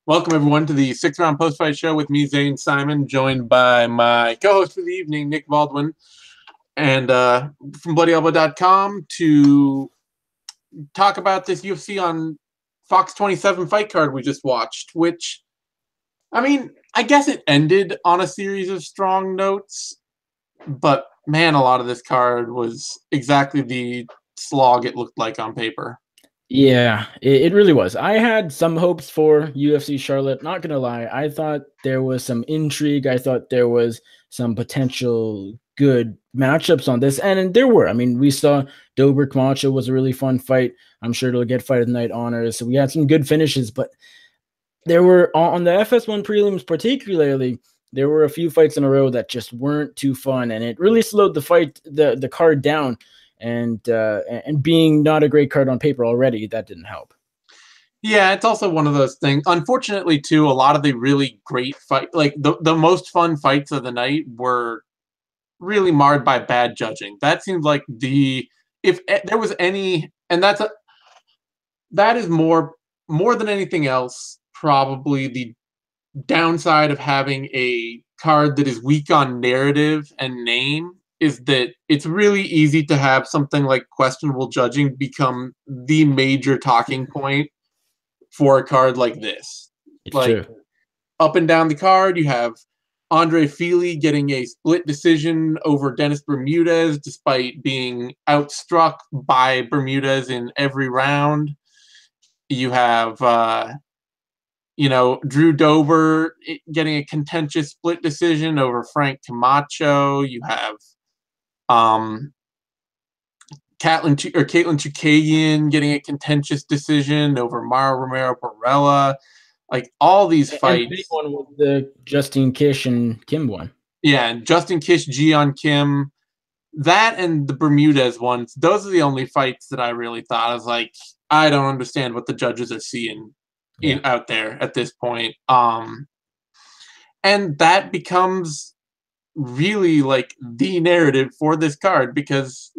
Welcome, everyone, to the six-round post-fight show with me, Zane Simon, joined by my co-host for the evening, Nick Baldwin, and from BloodyElbow.com to talk about this UFC on Fox 27 fight card we just watched, which, I mean, I guess it ended on a series of strong notes, but, man, a lot of this card was exactly the slog it looked like on paper. Yeah, it really was. I had some hopes for UFC Charlotte. Not going to lie. I thought there was some intrigue. I thought there was some potential good matchups on this. And there were. I mean, we saw Dober Camacho was a really fun fight. I'm sure it'll get fight of the night honors. So we had some good finishes. But there were, on the FS1 prelims particularly, there were a few fights in a row that just weren't too fun. And it really slowed the card down. And being not a great card on paper already, that didn't help. Yeah, it's also one of those things. Unfortunately, too, a lot of the really great fight, like the most fun fights of the night, were really marred by bad judging. That seems like if there was any, and that is more than anything else, probably the downside of having a card that is weak on narrative and name, is that it's really easy to have something like questionable judging become the major talking point for a card like this. It's like true. Up and down the card, you have Andre Fili getting a split decision over Dennis Bermudez despite being outstruck by Bermudez in every round. You have Drew Dober getting a contentious split decision over Frank Camacho. You have Caitlin Chookagian getting a contentious decision over Mara Romero Barella. Like, all these fights. And the big one was the Justin Kish and Kim one. Yeah, and Justin Kish, Gian Kim. That and the Bermudez ones, those are the only fights that I really thought, I was like, I don't understand what the judges are seeing out there at this point. And that becomes really like the narrative for this card because,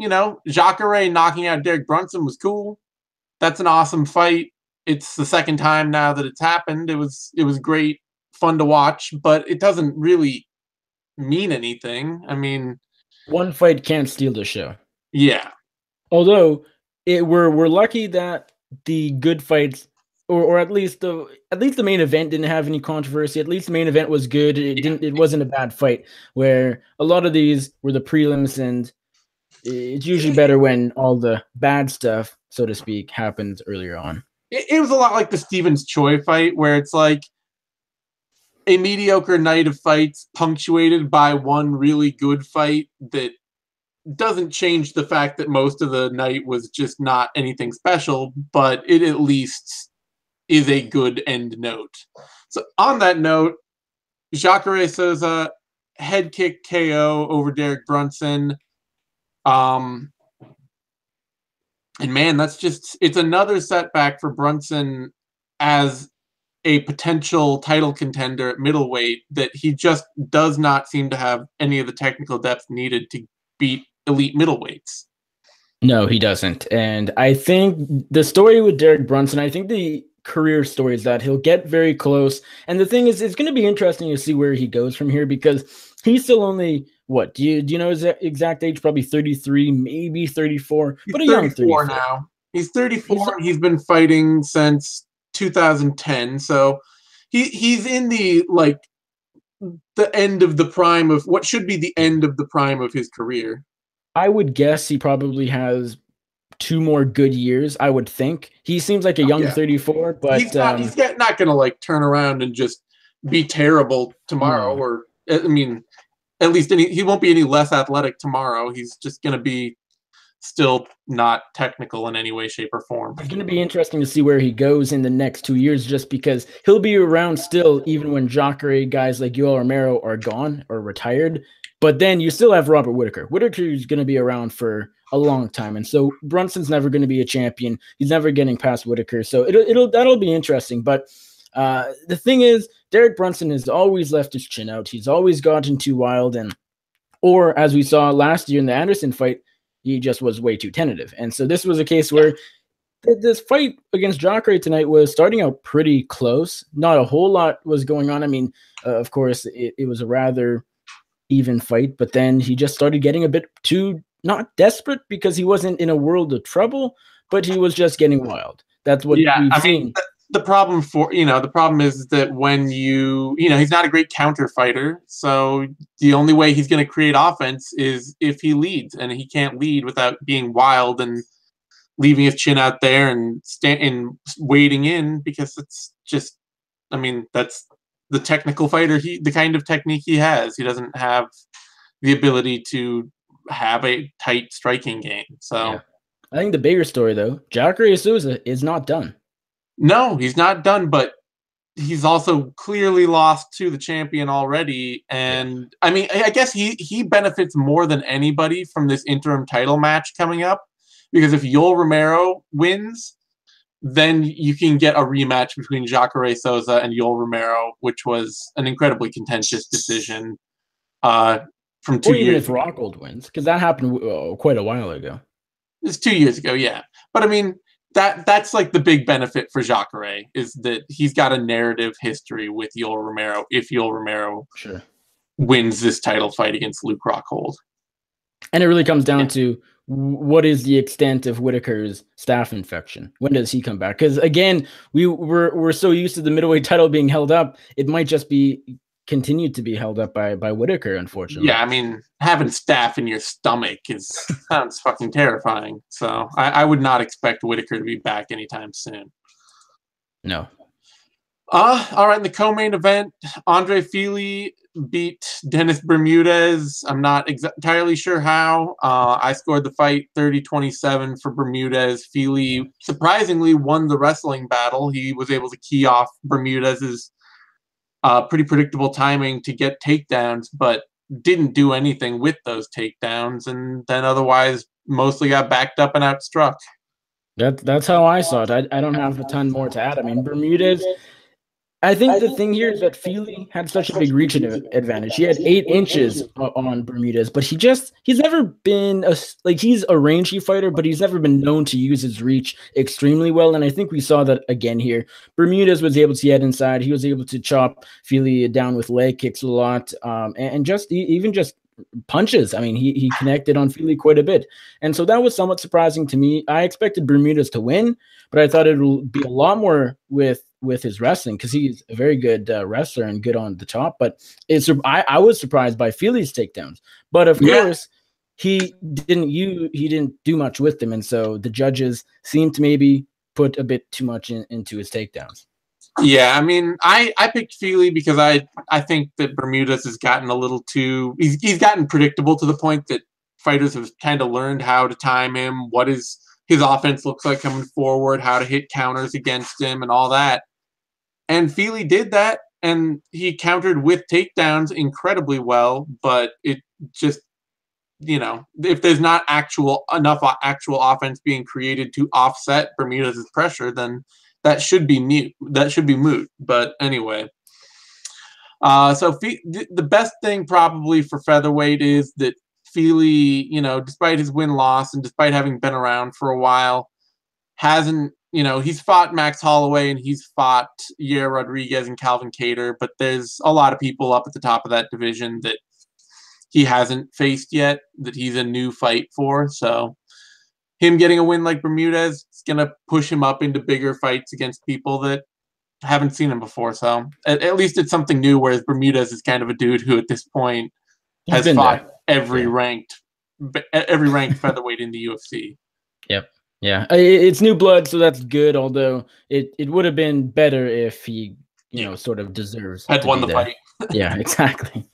Jacare knocking out Derek Brunson was cool. That's an awesome fight. It's the second time now that it's happened. It was great, fun to watch, but it doesn't really mean anything. I mean, one fight can't steal the show. Yeah. Although we're lucky that the good fights, or at least the main event didn't have any controversy. At least the main event was good. It wasn't a bad fight. Where a lot of these were the prelims, and it's usually better when all the bad stuff, so to speak, happens earlier on. It was a lot like the Stevens Choi fight, where it's like a mediocre night of fights punctuated by one really good fight that doesn't change the fact that most of the night was just not anything special, but it at least is a good end note. So on that note, Jacare Souza head kick KO over Derek Brunson. And man, it's another setback for Brunson as a potential title contender at middleweight, that he just does not seem to have any of the technical depth needed to beat elite middleweights. No, he doesn't. And I think the story with Derek Brunson, I think the career story is that he'll get very close. And the thing is, it's going to be interesting to see where he goes from here, because he's still only, what, do you know his exact age? Probably 33, maybe 34, but a young 34 now. He's 34. He's been fighting since 2010. So he's in the end of the prime of what should be the end of the prime of his career. I would guess he probably has 2 more good years, I would think. He seems like a young 34, but he's not going to turn around and just be terrible tomorrow. No. Or, I mean, at least he won't be any less athletic tomorrow. He's just going to be still not technical in any way, shape, or form. It's going to be interesting to see where he goes in the next 2 years, just because he'll be around still, even when Jacare guys like Yoel Romero are gone or retired. But then you still have Robert Whittaker. Whittaker is going to be around for a long time, and so Brunson's never going to be a champion. He's never getting past Whittaker, so that'll be interesting. But the thing is, Derek Brunson has always left his chin out. He's always gotten too wild, or as we saw last year in the Anderson fight, he just was way too tentative. And so this was a case where This fight against Jacare tonight was starting out pretty close. Not a whole lot was going on. I mean, of course, it was a rather even fight, but then he just started getting a bit too not desperate because he wasn't in a world of trouble, but he was just getting wild. That's what Yeah, we've I mean, seen. the problem for the problem is that when he's not a great counter fighter, so the only way he's going to create offense is if he leads, and he can't lead without being wild and leaving his chin out there and wading in, because it's just, I mean, that's the technical fighter, the kind of technique he has. He doesn't have the ability to have a tight striking game. Yeah. So I think the bigger story though, Jacare Souza is not done. no, he's not done, but he's also clearly lost to the champion already. Yeah. And I mean, I guess he benefits more than anybody from this interim title match coming up, because if Yoel Romero wins, then you can get a rematch between Jacare Souza and Yoel Romero, which was an incredibly contentious decision from Or 2 even years if ago. Rockhold wins, because that happened quite a while ago. It's 2 years ago, yeah. But I mean, that's like the big benefit for Jacare, is that he's got a narrative history with Yoel Romero if Yoel Romero Sure. wins this title fight against Luke Rockhold. And it really comes down to what is the extent of Whitaker's staph infection? When does he come back? Because again, we're so used to the middleweight title being held up, it might just be continued to be held up by Whitaker, unfortunately. Yeah, I mean, having staph in your stomach sounds fucking terrifying. So I would not expect Whitaker to be back anytime soon. No. All right, in the co-main event, Andre Fili beat Dennis Bermudez. I'm not entirely sure how. I scored the fight 30-27 for Bermudez. Fili surprisingly won the wrestling battle. He was able to key off Bermudez's pretty predictable timing to get takedowns, but didn't do anything with those takedowns, and then otherwise mostly got backed up and outstruck. That's how I saw it. I don't have a ton more to add. I mean, Bermudez, I think the thing here is that Fili had such a big reach advantage. He had 8 inches on Bermudez, but he's never been he's a rangy fighter, but he's never been known to use his reach extremely well. And I think we saw that again here. Bermudez was able to get inside. He was able to chop Fili down with leg kicks a lot, and just even just punches. I mean, he connected on Fili quite a bit. And so that was somewhat surprising to me. I expected Bermudez to win, but I thought it would be a lot more with his wrestling, because he's a very good wrestler and good on the top. But I was surprised by Fili's takedowns. But of course, he didn't do much with them. And so the judges seemed to maybe put a bit too much into his takedowns. Yeah, I mean, I picked Fili because I think that Bermudez has gotten a little too he's gotten predictable to the point that fighters have kind of learned how to time him, what his offense looks like coming forward, how to hit counters against him, and all that. And Fili did that, and he countered with takedowns incredibly well. But it just, if there's not enough actual offense being created to offset Bermudez's pressure, then that should be mute. That should be moot. But anyway, so the best thing probably for featherweight is that Fili, despite his win-loss and despite having been around for a while, hasn't, he's fought Max Holloway and he's fought Yair Rodriguez and Calvin Kattar, but there's a lot of people up at the top of that division that he hasn't faced yet, that he's a new fight for. So him getting a win like Bermudez is going to push him up into bigger fights against people that haven't seen him before. So at least it's something new, whereas Bermudez is kind of a dude who at this point has fought every ranked featherweight in the UFC. Yep. Yeah. It's new blood, so that's good, although it would have been better if he, sort of deserves had won the fight. Yeah, exactly.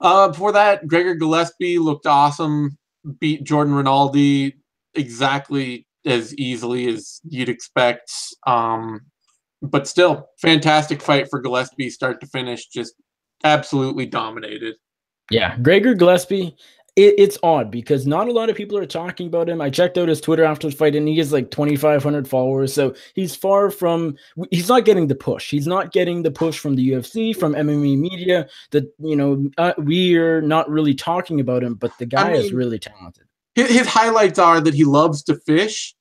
Before that, Gregor Gillespie looked awesome, beat Jordan Rinaldi exactly as easily as you'd expect. But still, fantastic fight for Gillespie, start to finish, just absolutely dominated. Yeah, Gregor Gillespie, it's odd because not a lot of people are talking about him. I checked out his Twitter after the fight, and he has like 2,500 followers. So he's he's not getting the push. He's not getting the push from the UFC, from MMA media, that, we're not really talking about him, but the guy is really talented. His highlights are that he loves to fish,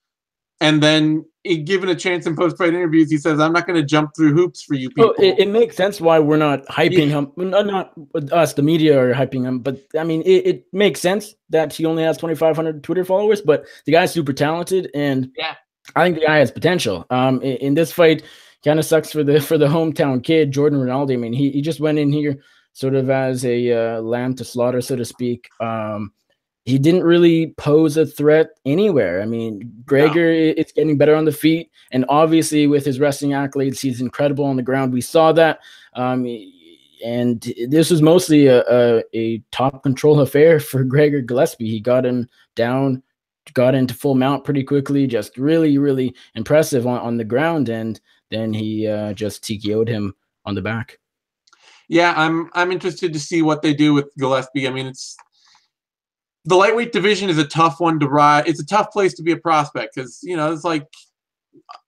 And then, given a chance in post-fight interviews, he says, "I'm not going to jump through hoops for you Well, people." it makes sense why we're not hyping Yeah, him. Not us, the media are hyping him, but I mean, it makes sense that he only has 2,500 Twitter followers, but the guy's super talented, and yeah, I think the guy has potential. In this fight, kind of sucks for the hometown kid, Jordan Rinaldi. I mean, he just went in here sort of as a lamb to slaughter, so to speak. He didn't really pose a threat anywhere. I mean, no. Gregor is getting better on the feet, and obviously with his wrestling accolades, he's incredible on the ground. We saw that, and this was mostly a top control affair for Gregor Gillespie. He got him down, got into full mount pretty quickly, just really, really impressive on the ground, and then he just TKO'd him on the back. Yeah, I'm interested to see what they do with Gillespie. I mean, it's the lightweight division is a tough one to ride. It's a tough place to be a prospect because it's like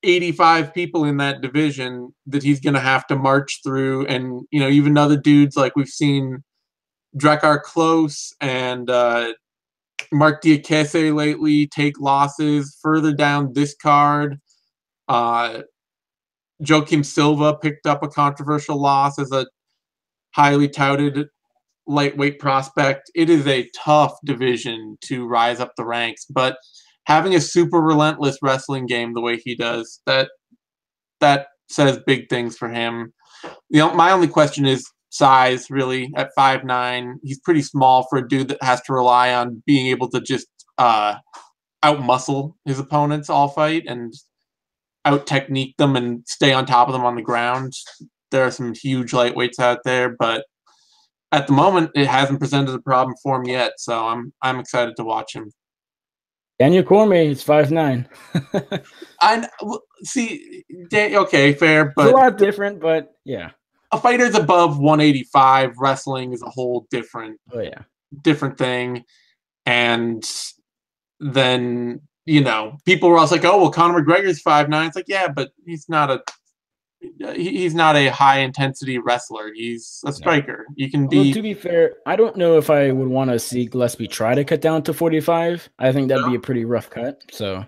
85 people in that division that he's going to have to march through, and even other dudes like we've seen Jacare Close and Mark Diakese lately take losses. Further down this card, uh, Joaquim Silva picked up a controversial loss as a highly touted lightweight prospect. It is a tough division to rise up the ranks, but having a super relentless wrestling game the way he does, that says big things for him. My only question is size, really. At 5'9", he's pretty small for a dude that has to rely on being able to just outmuscle his opponents all fight and out technique them and stay on top of them on the ground. There are some huge lightweights out there, but at the moment, it hasn't presented a problem for him yet, so I'm excited to watch him. Daniel Cormier is 5'9". I see. Okay, fair, It's a but lot different, but yeah. a fighter's above 185. Wrestling is a whole Oh yeah. different thing, and then people were also like, "Oh, well, Conor McGregor's 5'9". It's like, yeah, but he's not a high intensity wrestler. He's a No. striker. You can Although be. to be fair, I don't know if I would want to see Gillespie try to cut down to 45. I think that'd be a pretty rough cut. So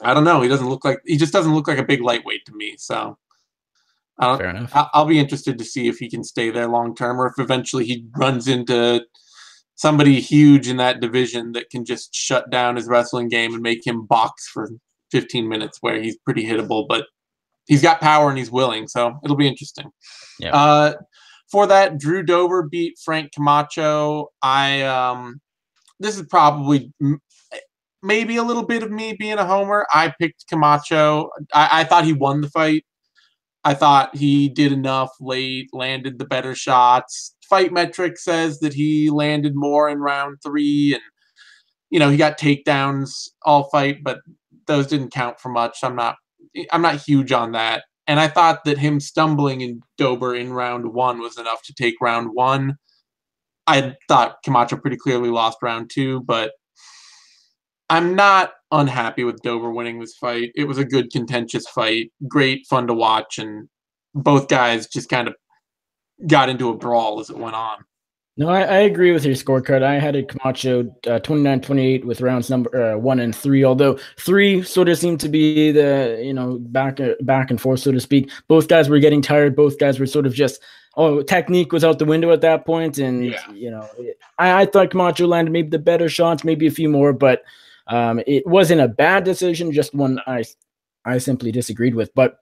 I don't know. He just doesn't look like a big lightweight to me. So I don't. fair enough. I'll be interested to see if he can stay there long term, or if eventually he runs into somebody huge in that division that can just shut down his wrestling game and make him box for 15 minutes, where he's pretty hittable, but he's got power and he's willing. So it'll be interesting. Yeah. For that, Drew Dober beat Frank Camacho. This is probably maybe a little bit of me being a homer. I picked Camacho. I thought he won the fight. I thought he did enough late, landed the better shots. Fight metric says that he landed more in round 3, and he got takedowns all fight, but those didn't count for much. I'm not huge on that. And I thought that him stumbling in Dober in round 1 was enough to take round 1. I thought Camacho pretty clearly lost round 2, but I'm not unhappy with Dober winning this fight. It was a good contentious fight, great fun to watch, and both guys just kind of got into a brawl as it went on. No, I agree with your scorecard. I had a Camacho 29-28 with rounds number 1 and 3, although 3 sort of seemed to be the, back and forth, so to speak. Both guys were getting tired. Both guys were sort of just, technique was out the window at that point. And, I thought Camacho landed maybe the better shots, maybe a few more, but it wasn't a bad decision, just one I simply disagreed with. But,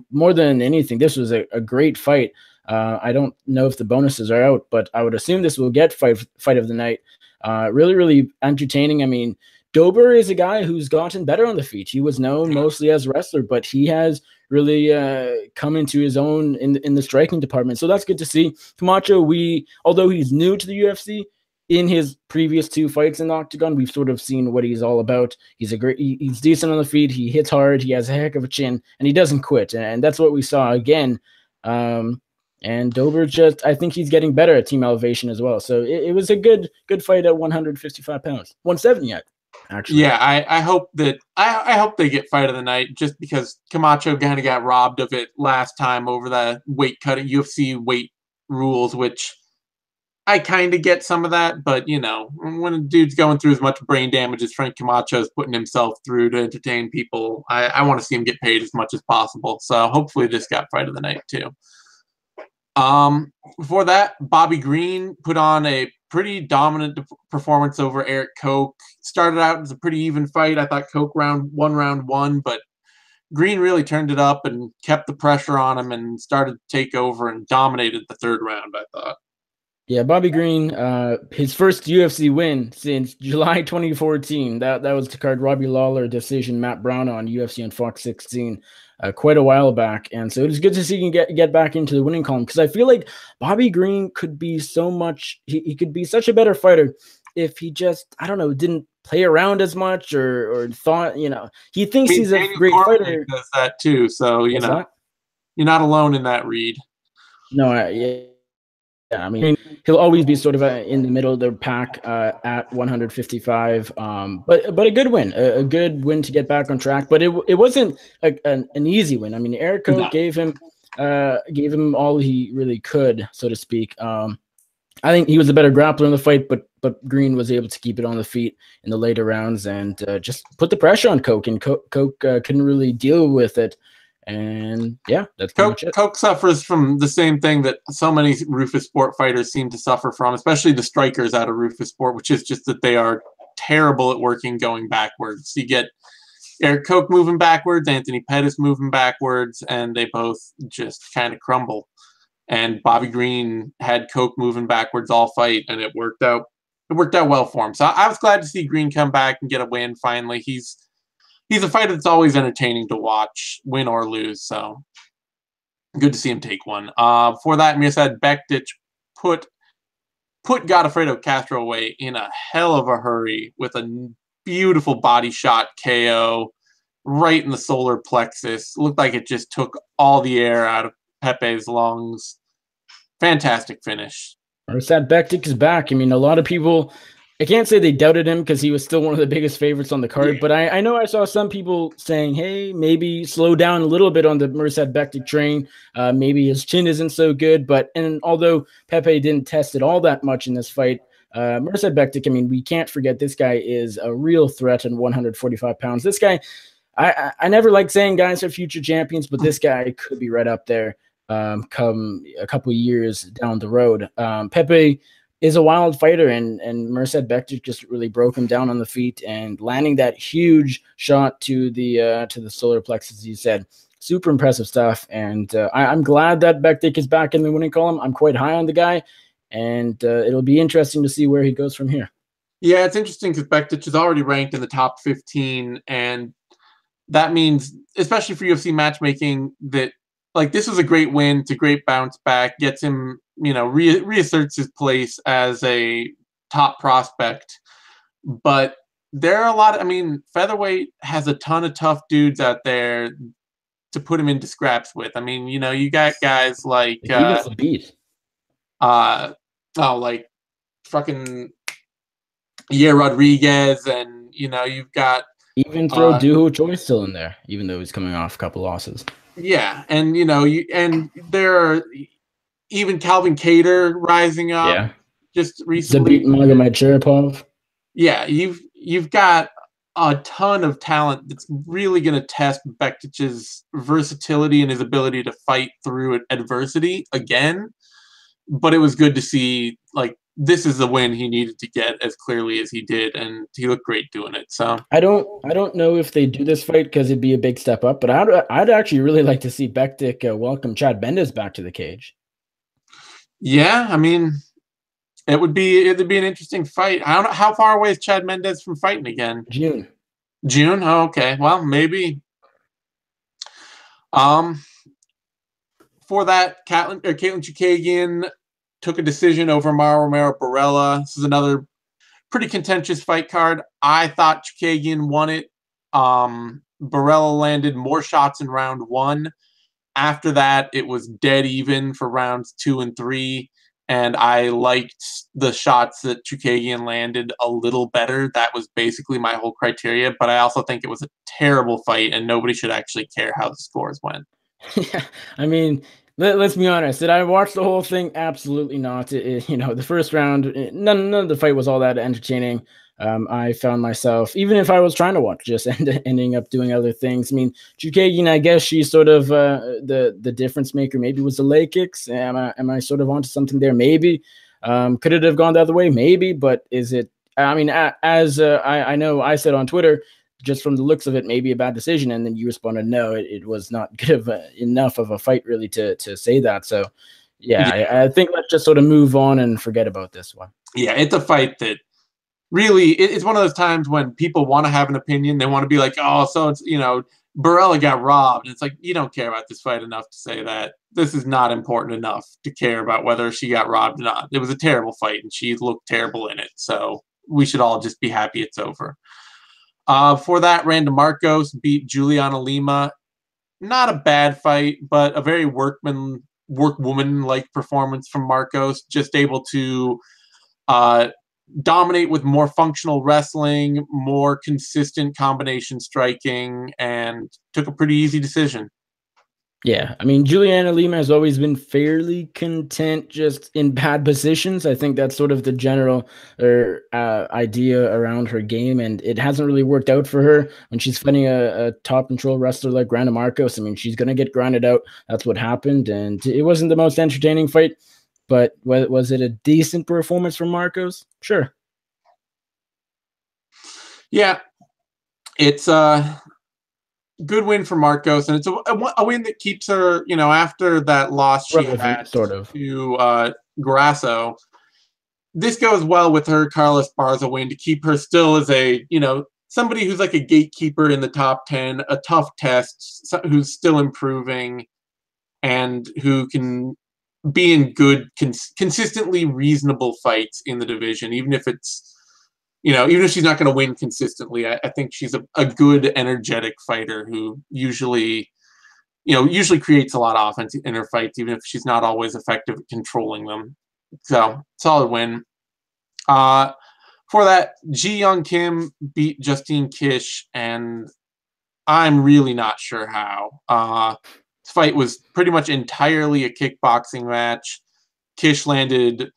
more than anything, this was a great fight. I don't know if the bonuses are out, but I would assume this will get fight of the night. Really, really entertaining. I mean, Dober is a guy who's gotten better on the feet. He was known mostly as a wrestler, but he has really come into his own in the striking department. So that's good to see. Camacho, although he's new to the UFC, in his previous 2 fights in the Octagon, we've sort of seen what he's all about. He's decent on the feet. He hits hard. He has a heck of a chin, and he doesn't quit. And that's what we saw again. And Dober I think he's getting better at team elevation as well. So it was a good fight at 155 pounds, 170 yet, actually. Yeah, I hope that I hope they get fight of the night, just because Camacho kind of got robbed of it last time over the weight cut at UFC weight rules, which I kind of get some of that, but you know, when a dude's going through as much brain damage as Frank Camacho is putting himself through to entertain people, I want to see him get paid as much as possible. So hopefully this got fight of the night too. Before that, Bobby Green put on a pretty dominant performance over Eric Koch. Started out as a pretty even fight. I thought Koch round one, but Green really turned it up and kept the pressure on him and started to take over and dominated the third round, I thought. Yeah, Bobby Green, his first UFC win since July 2014. That was to card Robbie Lawler decision, Matt Brown on UFC on Fox 16, quite a while back. And so it was good to see he can get back into the winning column, because I feel like Bobby Green could be so much. He could be such a better fighter if he just, I don't know, didn't play around as much or thought, he I thinks mean, he's a Daniel great Cormier fighter. does that too, so you What's know that? you're not alone in that read. No, yeah. Yeah, I mean, he'll always be sort of in the middle of the pack at 155. But a good win, a good win to get back on track. But it wasn't an easy win. I mean, Erico No. gave him all he really could, so to speak. I think he was a better grappler in the fight, but Green was able to keep it on the feet in the later rounds and just put the pressure on Koch, and Koch couldn't really deal with it. And yeah, that's pretty much it. Koch suffers from the same thing that so many Rufus Sport fighters seem to suffer from, especially the strikers out of Rufus Sport, which is just that they are terrible at working going backwards. You get Eric Koch moving backwards, Anthony Pettis moving backwards, and they both just kind of crumble. And Bobby Green had Koch moving backwards all fight, and it worked out. It worked out well for him. So I was glad to see Green come back and get a win finally. He's a fighter that's always entertaining to watch, win or lose. So good to see him take one. Before that, Mirsad Bektic put Godofredo Castro away in a hell of a hurry with a beautiful body shot KO right in the solar plexus. Looked like it just took all the air out of Pepe's lungs. Fantastic finish. Mirsad Bektic is back. I mean, a lot of people, I can't say they doubted him because he was still one of the biggest favorites on the card, but I know I saw some people saying, hey, maybe slow down a little bit on the Mirsad Bektic train. Maybe his chin isn't so good, and although Pepe didn't test it all that much in this fight, Mirsad Bektic, I mean, we can't forget this guy is a real threat in 145 pounds. This guy, I never like saying guys are future champions, but this guy could be right up there come a couple of years down the road. Pepe is a wild fighter, and Mirsad Bektic just really broke him down on the feet and landing that huge shot to the solar plexus, as you said. Super impressive stuff, and I'm glad that Bektic is back in the winning column. I'm quite high on the guy, and it'll be interesting to see where he goes from here. Yeah, it's interesting because Bektic is already ranked in the top 15, and that means, especially for UFC matchmaking, that like this was a great win. It's a great bounce back. Gets him, reasserts his place as a top prospect. But there are a lot. I mean, featherweight has a ton of tough dudes out there to put him into scraps with. I mean, you got guys like like fucking Rodriguez, and you've got even throw Duho Choi still in there, even though he's coming off a couple losses. Yeah, and and there are even Calvin Kattar rising up just recently. Zabit Magomed. Yeah, you've got a ton of talent that's really going to test Bektic's versatility and his ability to fight through adversity again. But it was good to see, like, this is the win he needed to get as clearly as he did, and he looked great doing it. So I don't know if they do this fight because it'd be a big step up, but I'd actually really like to see Bektic welcome Chad Mendes back to the cage. Yeah, I mean, it'd be an interesting fight. I don't know, how far away is Chad Mendes from fighting again? June. Oh, okay. Well, maybe. For that, Caitlin Chookagian took a decision over Mara Romero Barella. This is another pretty contentious fight card. I thought Chookagian won it. Barella landed more shots in round 1. After that, it was dead even for rounds 2 and 3. And I liked the shots that Chookagian landed a little better. That was basically my whole criteria. But I also think it was a terrible fight, and nobody should actually care how the scores went. Yeah, I mean, Let's be honest. Did I watch the whole thing? Absolutely not. The first round, none of the fight was all that entertaining. I found myself, even if I was trying to watch, just ending up doing other things. I mean, Jacare, I guess she's sort of the difference maker. Maybe was the leg kicks. Am I sort of onto something there? Maybe. Could it have gone the other way? Maybe. But is it? I mean, as I know, I said on Twitter, just from the looks of it, maybe a bad decision. And then you responded, no, it was not good enough of a fight really to say that. So, yeah, Yeah, I think let's just sort of move on and forget about this one. yeah, it's a fight that really it's one of those times when people want to have an opinion. They want to be like, oh, so it's Barella got robbed. And it's like you don't care about this fight enough to say that. This is not important enough to care about whether she got robbed or not. It was a terrible fight, and she looked terrible in it. So we should all just be happy it's over. For that, Randa Marcos beat Juliana Lima. Not a bad fight, but a very workwoman like performance from Marcos. Just able to uh, dominate with more functional wrestling, more consistent combination striking, and took a pretty easy decision. Yeah, I mean, Juliana Lima has always been fairly content just in bad positions. I think that's sort of the general idea around her game, and it hasn't really worked out for her when she's fighting a top control wrestler like Granda Marcos. I mean, she's going to get grinded out. That's what happened, and it wasn't the most entertaining fight, but was it a decent performance from Marcos? Sure. Yeah, it's good win for Marcos, and it's a win that keeps her, after that loss she Relevant, had sort of. to Grasso. This goes well with her Carlos Barza win to keep her still as a, somebody who's like a gatekeeper in the top 10, a tough test, who's still improving, and who can be in good, consistently reasonable fights in the division, even if it's even if she's not going to win consistently. I think she's a good, energetic fighter who usually creates a lot of offense in her fights, even if she's not always effective at controlling them. So, solid win. For that, Ji Young Kim beat Justine Kish, and I'm really not sure how. This fight was pretty much entirely a kickboxing match. Kish landed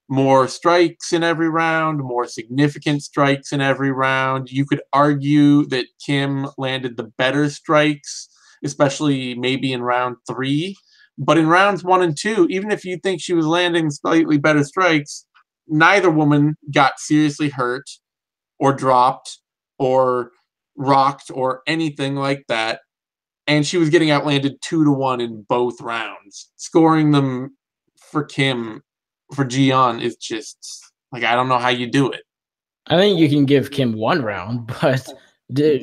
more strikes in every round, more significant strikes in every round. You could argue that Kim landed the better strikes, especially maybe in round 3. But in rounds 1 and 2, even if you think she was landing slightly better strikes, neither woman got seriously hurt or dropped or rocked or anything like that. And she was getting outlanded 2-1 in both rounds. Scoring them for Kim, for Gian, is just like, I don't know how you do it. I think you can give Kim one round, but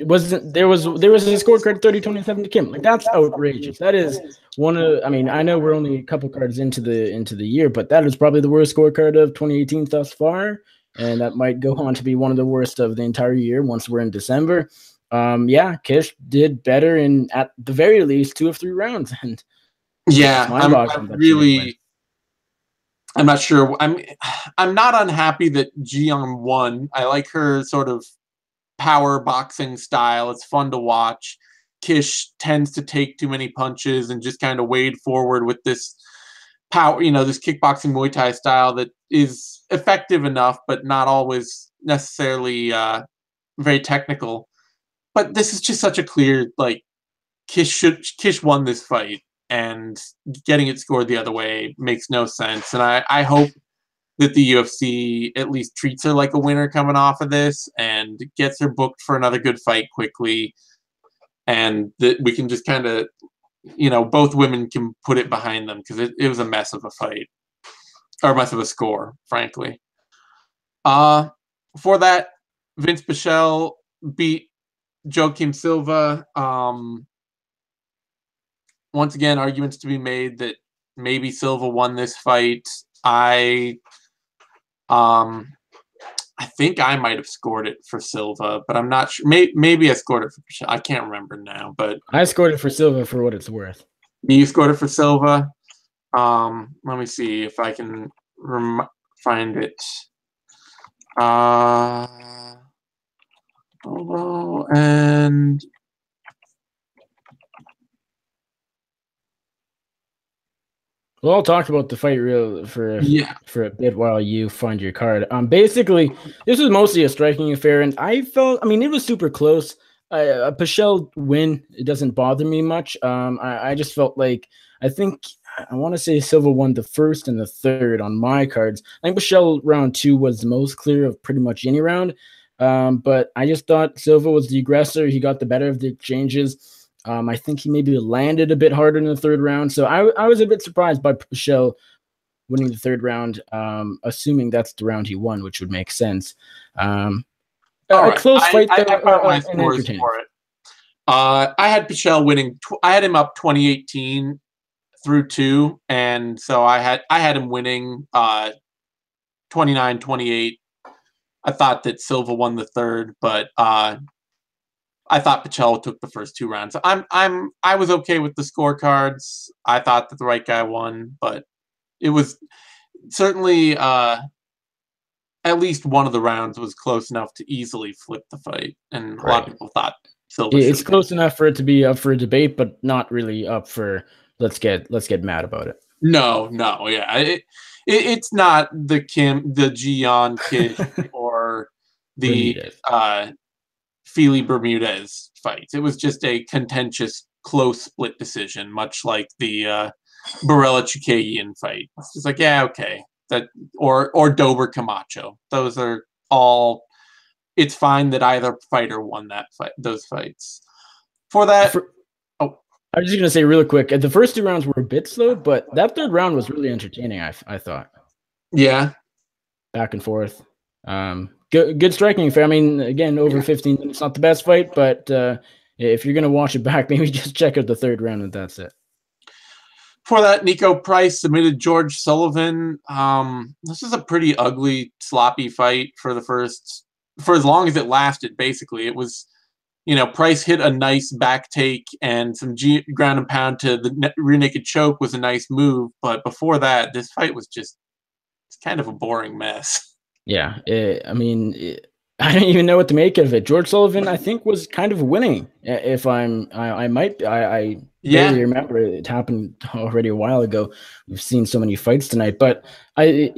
wasn't there was a scorecard 30-27 to Kim. Like that's outrageous. That is one of I mean, I know we're only a couple cards into the year, but that is probably the worst scorecard of 2018 thus far. And that might go on to be one of the worst of the entire year once we're in December. Yeah, Kish did better in at the very least 2 of 3 rounds. And it's Yeah, I'm mind-boggling that she didn't win. really, I'm not sure. I'm not unhappy that Gian won. I like her sort of power boxing style. It's fun to watch. Kish tends to take too many punches and just kind of wade forward with this power, this kickboxing Muay Thai style that is effective enough, but not always necessarily very technical. But this is just such a clear, like, Kish won this fight, and getting it scored the other way makes no sense. And I hope that the UFC at least treats her like a winner coming off of this and gets her booked for another good fight quickly, and that we can just kind of, both women can put it behind them, because it was a mess of a fight, or a mess of a score, frankly. Uh, for that, Vince Pichel beat Joaquim Silva. Once again, arguments to be made that maybe Silva won this fight. Um, I think I might have scored it for Silva, but I'm not sure. Maybe I scored it for Pichel. I can't remember now, but I scored it for Silva for what it's worth. you scored it for Silva. Let me see if I can find it. And Well, I'll talk about the fight real Yeah. for a bit while you find your card. Basically, this was mostly a striking affair, and I felt, I mean, it was super close. A Pichel win, it doesn't bother me much. I just felt like I think I want to say Silva won the first and the third on my cards. I think Pichel round two was the most clear of pretty much any round. But I just thought Silva was the aggressor. He got the better of the exchanges. I think he maybe landed a bit harder in the third round. So I was a bit surprised by Pichel winning the third round, assuming that's the round he won, which would make sense. All A right. close fight, I though, found my and scores entertaining. for it. I had Pichel winning. I had him up 2018 through two, and so I had him winning 29-28. I thought that Silva won the third, but I thought Pichel took the first two rounds. I was okay with the scorecards. I thought that the right guy won, but it was certainly at least one of the rounds was close enough to easily flip the fight, and a lot of Right. people thought Silva should It's have won. close enough for it to be up for a debate, but not really up for let's get mad about it. No, no, yeah, it's not the Gian Kish or the Bermudez. Fili Bermudez fights. It was just a contentious, close split decision, much like the Barella Chikagian fight. It's just like, yeah, okay, that or Dober Camacho. Those are all. It's fine that either fighter won that fight. Those fights. For that, For, oh I was just gonna say really quick. The first two rounds were a bit slow, but that third round was really entertaining. I thought yeah, back and forth. Good striking affair. I mean, again, over yeah. 15 minutes, not the best fight, but if you're gonna watch it back, maybe just check out the third round and that's it. For that, Nico Price submitted George Sullivan. This is a pretty ugly, sloppy fight for as long as it lasted. Basically, it was, Price hit a nice back take and some ground and pound to the rear naked choke was a nice move. But before that, this fight was just it's kind of a boring mess. Yeah, I mean, I don't even know what to make of it. George Sullivan, I think, was kind of winning. If I might, I barely Yeah, remember it happened already a while ago. We've seen so many fights tonight, but I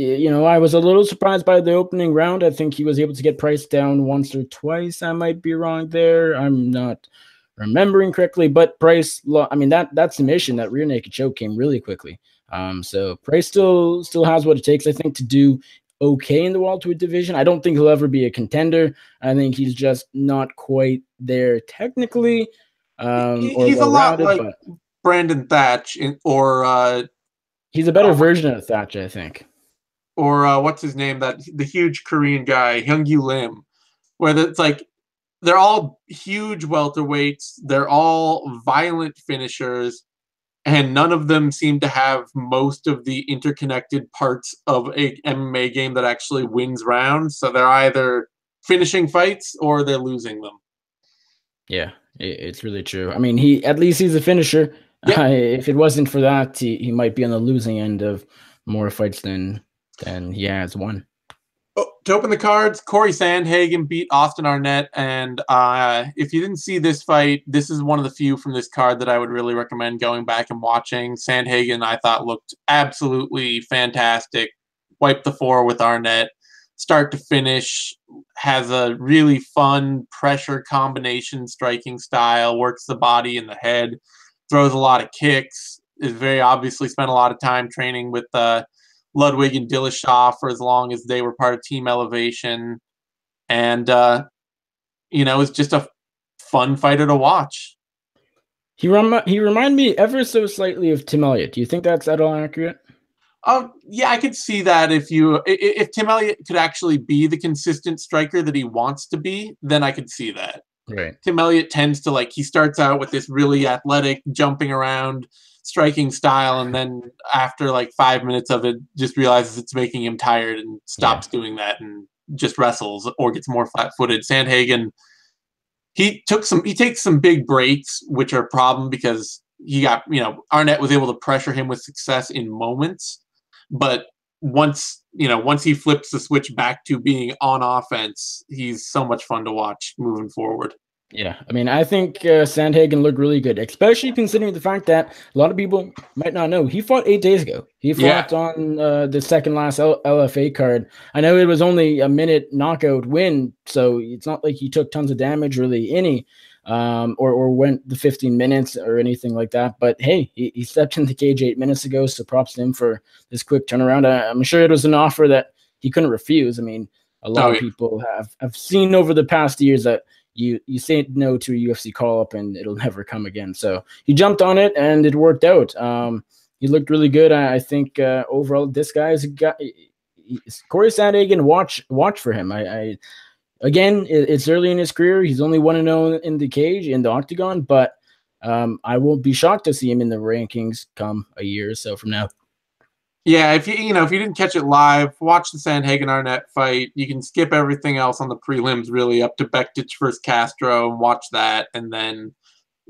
was a little surprised by the opening round. I think he was able to get Price down once or twice. I might be wrong there. I'm not remembering correctly, but Price, I mean that submission, that rear naked choke came really quickly. So Price still has what it takes, I think, to do okay in the welterweight division. I don't think he'll ever be a contender. I think he's just not quite there technically, or he's a well lot rounded, like but Brandon Thatch he's a better version of Thatch, I think. what's his name, that the huge Korean guy Hyung-Yu Lim, where it's like they're all huge welterweights, they're all violent finishers, and none of them seem to have most of the interconnected parts of a MMA game that actually wins rounds. So they're either finishing fights or they're losing them. Yeah, it's really true. I mean, he at least he's a finisher. Yep. If it wasn't for that, he might be on the losing end of more fights than he has won. Oh, to open the cards, Corey Sandhagen beat Austin Arnett, and if you didn't see this fight, this is one of the few from this card that I would really recommend going back and watching. Sandhagen, I thought, looked absolutely fantastic. Wiped the floor with Arnett, start to finish, has a really fun pressure combination striking style, works the body and the head, throws a lot of kicks, is very obviously spent a lot of time training with Ludwig and Dillashaw for as long as they were part of Team Elevation, and it's just a fun fighter to watch. He reminded me ever so slightly of Tim Elliott. Do you think that's at all accurate? Yeah, I could see that if Tim Elliott could actually be the consistent striker that he wants to be, then I could see that. Right. Tim Elliott tends to he starts out with this really athletic, jumping around, striking style, and then after 5 minutes of it, just realizes it's making him tired and Yeah. stops doing that and just wrestles or gets more flat-footed. Sandhagen, he takes some big breaks, which are a problem because he got Arnett was able to pressure him with success in moments, but once he flips the switch back to being on offense, he's so much fun to watch moving forward. Yeah, I mean, I think Sandhagen looked really good, especially considering the fact that a lot of people might not know he fought 8 days ago. He Yeah. fought on the second last LFA card. I know it was only a minute knockout win, so it's not like he took tons of damage, really any, or went the 15 minutes or anything like that. But hey, he stepped in the cage 8 minutes ago, so props to him for this quick turnaround. I'm sure it was an offer that he couldn't refuse. I mean, a lot Oh of yeah. people have seen over the past years that you say no to a UFC call up and it'll never come again. So he jumped on it and it worked out. He looked really good. I think overall this guy is a guy. Corey Sandhagen, watch for him. I again, it's early in his career. He's only 1-0 in the cage in the octagon, but I won't be shocked to see him in the rankings come a year or so from now. Yeah, if you didn't catch it live, watch the Sandhagen Arnett fight. You can skip everything else on the prelims, really, up to Bektic versus Castro, and watch that. And then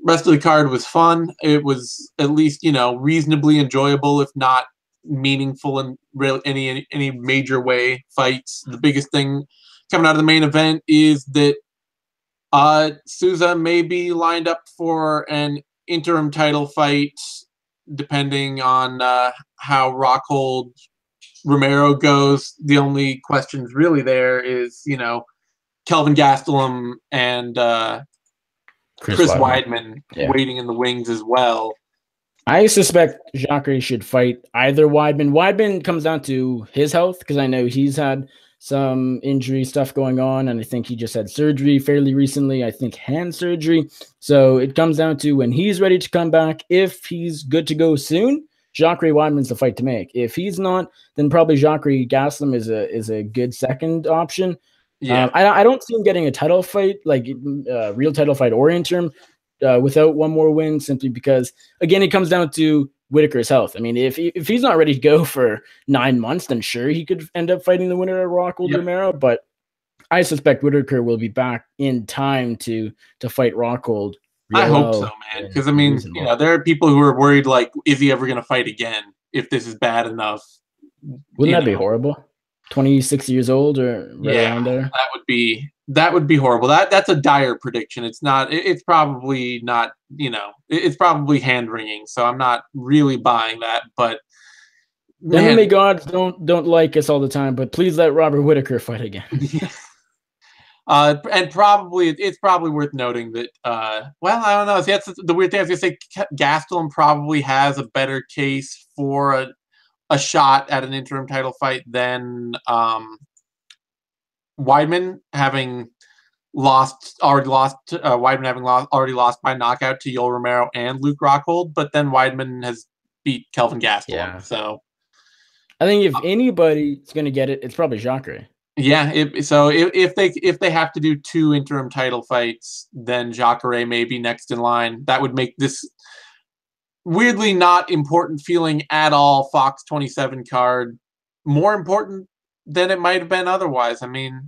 rest of the card was fun. It was at least reasonably enjoyable, if not meaningful in any major way. Fights. The biggest thing coming out of the main event is that Souza may be lined up for an interim title fight, depending on how Rockhold Romero goes. The only questions really there is, Kelvin Gastelum and Chris Weidman Yeah. waiting in the wings as well. I suspect Jacare should fight either Weidman. Weidman comes down to his health because I know he's had some injury stuff going on, and I think he just had surgery fairly recently. I think hand surgery. So it comes down to when he's ready to come back. If he's good to go soon, Jacare Weidman's the fight to make. If he's not, then probably Jacare Gaslam is a good second option. Yeah. I don't see him getting a title fight, like real title fight or interim, without one more win, simply because, again, it comes down to Whitaker's health. I mean, if he's not ready to go for 9 months, then sure, he could end up fighting the winner of Rockhold Romero, but I suspect Whitaker will be back in time to fight Rockhold. I hope so, man. Because, I mean, there are people who are worried, like, is he ever going to fight again if this is bad enough? Wouldn't that be horrible? 26 years old or right around there? That would be horrible. That's a dire prediction. It's not. It's probably not. It's probably hand wringing. So I'm not really buying that. But man, MMA gods don't like us all the time. But please let Robert Whitaker fight again. And it's probably worth noting that. Well, I don't know. See, that's the weird thing. I was gonna say Gastelum probably has a better case for a shot at an interim title fight than Weidman, having already lost by knockout to Yoel Romero and Luke Rockhold, but then Weidman has beat Kelvin Gastelum. Yeah. So I think if anybody's going to get it, it's probably Jacare. Yeah. If they have to do 2 interim title fights, then Jacare may be next in line. That would make this weirdly not important feeling at all Fox 27 card more important than it might have been otherwise. I mean,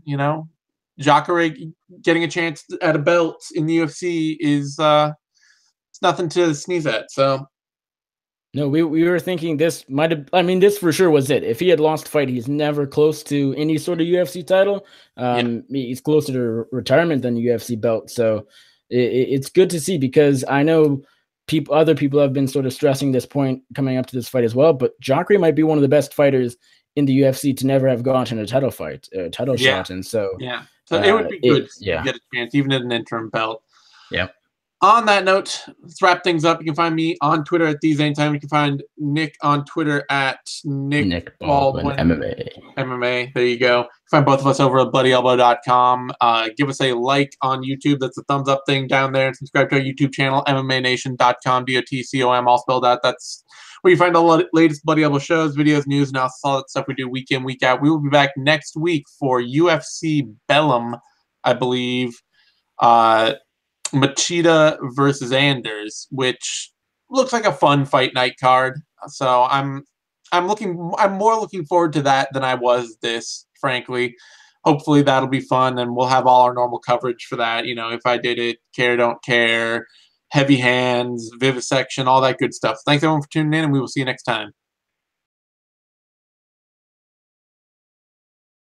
Jacare getting a chance at a belt in the UFC is it's nothing to sneeze at. So no, we were thinking this might have. I mean, this for sure was it. If he had lost a fight, he's never close to any sort of UFC title. He's closer to retirement than UFC belt. So it's good to see, because I know other people have been sort of stressing this point coming up to this fight as well. But Jacare might be one of the best fighters in the UFC to never have gotten a title fight, shot. And so it would be good to get a chance, even at an interim belt. Yeah. On that note, let's wrap things up. You can find me on Twitter at TheZaneTime. You can find Nick on Twitter at Nick Baldwin MMA. There you go. You can find both of us over at BloodyElbow.com. Give us a like on YouTube. That's the thumbs up thing down there. And subscribe to our YouTube channel, MMANation.com, DOTCOM, all spelled out. That's where you find all the latest Bloody Elbow shows, videos, news, analysis, all that stuff we do week in, week out. We will be back next week for UFC Bellum, I believe. Machida versus Anders, which looks like a fun fight night card. So I'm more looking forward to that than I was this, frankly. Hopefully that'll be fun, and we'll have all our normal coverage for that. If I did it, care, don't care, heavy hands, vivisection, all that good stuff. Thanks everyone for tuning in, and we will see you next time.